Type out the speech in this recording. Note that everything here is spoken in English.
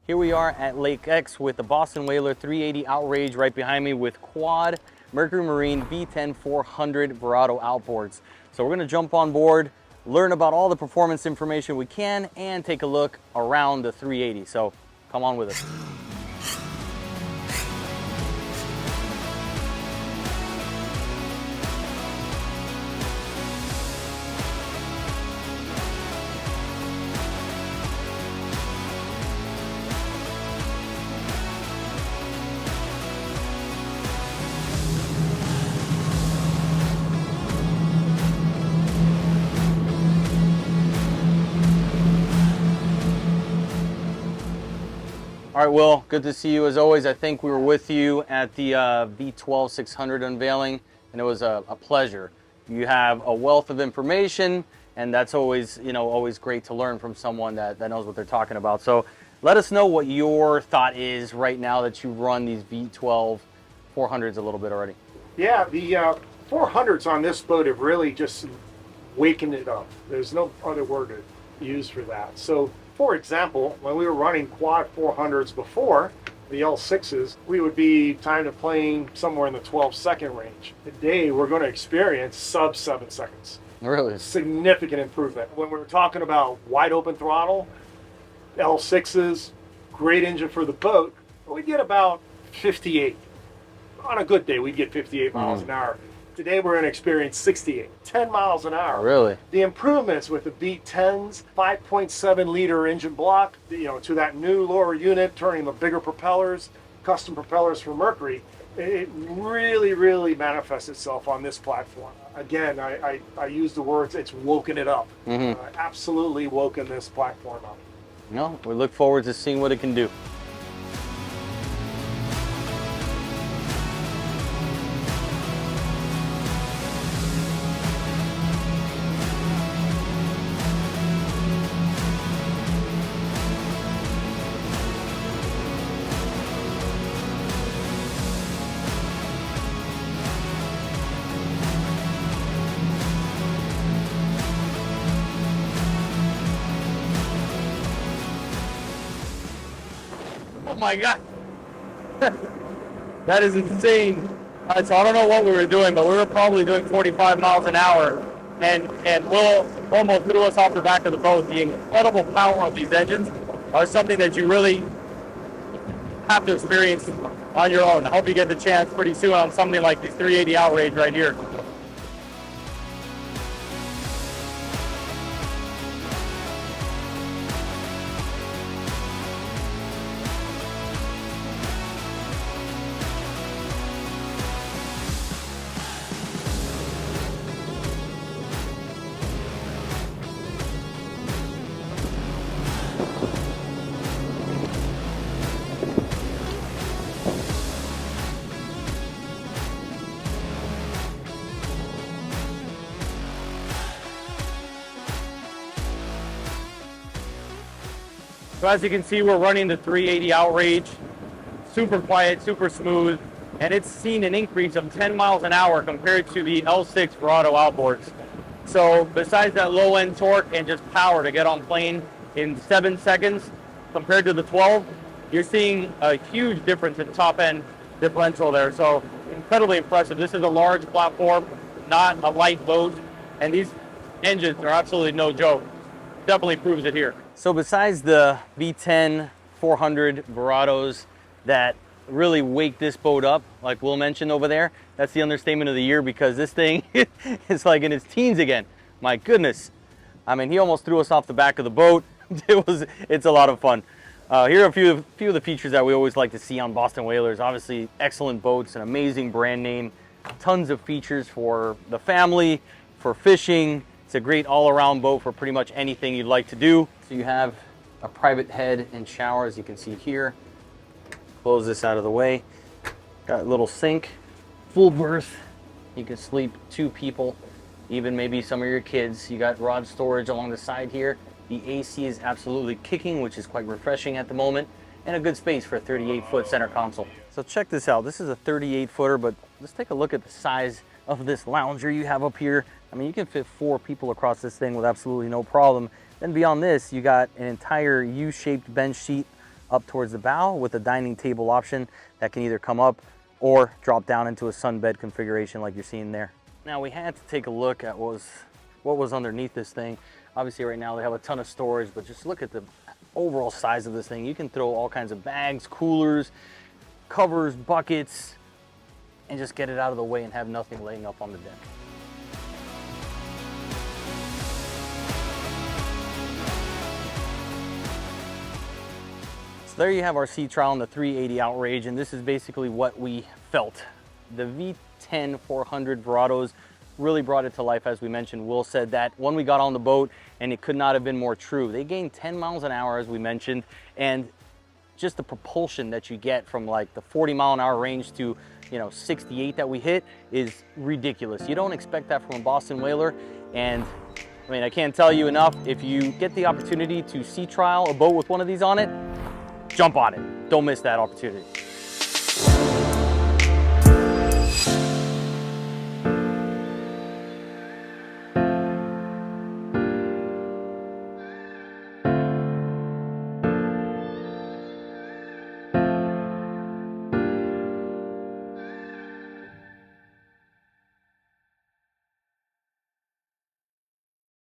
Here we are at Lake X with the Boston Whaler 380 Outrage right behind me with Quad Mercury Marine V10 400 Verado outboards. So we're gonna jump on board, learn about all the performance information we can, and take a look around the 380. So come on with us. All right, Will, good to see you as always. I think we were with you at the V12 600 unveiling, and it was a pleasure. You have a wealth of information, and that's always, always great to learn from someone that knows what they're talking about. So let us know what your thought is right now that you run these V12 400s a little bit already. Yeah, the 400s on this boat have really just wakened it up. There's no other word to use for that. So, for example, when we were running Quad 400s before, the L6s, we would be time to plane somewhere in the 12-second range. Today, we're going to experience sub 7 seconds. Really? Significant improvement. When we were talking about wide open throttle, L6s, great engine for the boat, we get about 58. On a good day, we'd get 58 miles an hour. Today we're going to experience 68, 10 miles an hour. Really? The improvements with the V10's 5.7 liter engine block, to that new lower unit, turning the bigger propellers, custom propellers for Mercury, it really, really manifests itself on this platform. Again, I use the words, it's woken it up. Absolutely woken this platform up. No, we look forward to seeing what it can do. Oh my God, that is insane. So I don't know what we were doing, but we were probably doing 45 miles an hour, and Will almost threw us off the back of the boat. The incredible power of these engines are something that you really have to experience on your own. I hope you get the chance pretty soon on something like the 380 Outrage right here. So as you can see, we're running the 380 Outrage, super quiet, super smooth, and it's seen an increase of 10 miles an hour compared to the L6 Verado outboards. So besides that low end torque and just power to get on plane in 7 seconds compared to the 12, you're seeing a huge difference in top end differential there. So incredibly impressive. This is a large platform, not a light boat, and these engines are absolutely no joke. Definitely proves it here. So besides the V10 400 Verados that really wake this boat up, like Will mentioned over there, that's the understatement of the year, because this thing is like in its teens again. My goodness. I mean, he almost threw us off the back of the boat. It's a lot of fun. Here are a few of the features that we always like to see on Boston Whalers. Obviously, excellent boats, an amazing brand name, tons of features for the family, for fishing. It's a great all-around boat for pretty much anything you'd like to do. So you have a private head and shower, as you can see here. Close this out of the way. Got a little sink, full berth. You can sleep 2 people, even maybe some of your kids. You got rod storage along the side here. The AC is absolutely kicking, which is quite refreshing at the moment, and a good space for a 38-foot center console. So check this out. This is a 38-footer, but let's take a look at the size of this lounger you have up here. I mean, you can fit 4 people across this thing with absolutely no problem. Then beyond this, you got an entire U-shaped bench seat up towards the bow with a dining table option that can either come up or drop down into a sunbed configuration like you're seeing there. Now we had to take a look at what was underneath this thing. Obviously right now they have a ton of storage, but just look at the overall size of this thing. You can throw all kinds of bags, coolers, covers, buckets, and just get it out of the way and have nothing laying up on the deck. So there you have our sea trial on the 380 Outrage, and this is basically what we felt. The V10 400 Verados really brought it to life. As we mentioned, Will said that when we got on the boat, and it could not have been more true. They gained 10 miles an hour, as we mentioned, and just the propulsion that you get from like the 40-mile-an-hour range to 68 that we hit is ridiculous. You don't expect that from a Boston Whaler, and I mean, I can't tell you enough, if you get the opportunity to sea trial a boat with one of these on it, jump on it. Don't miss that opportunity.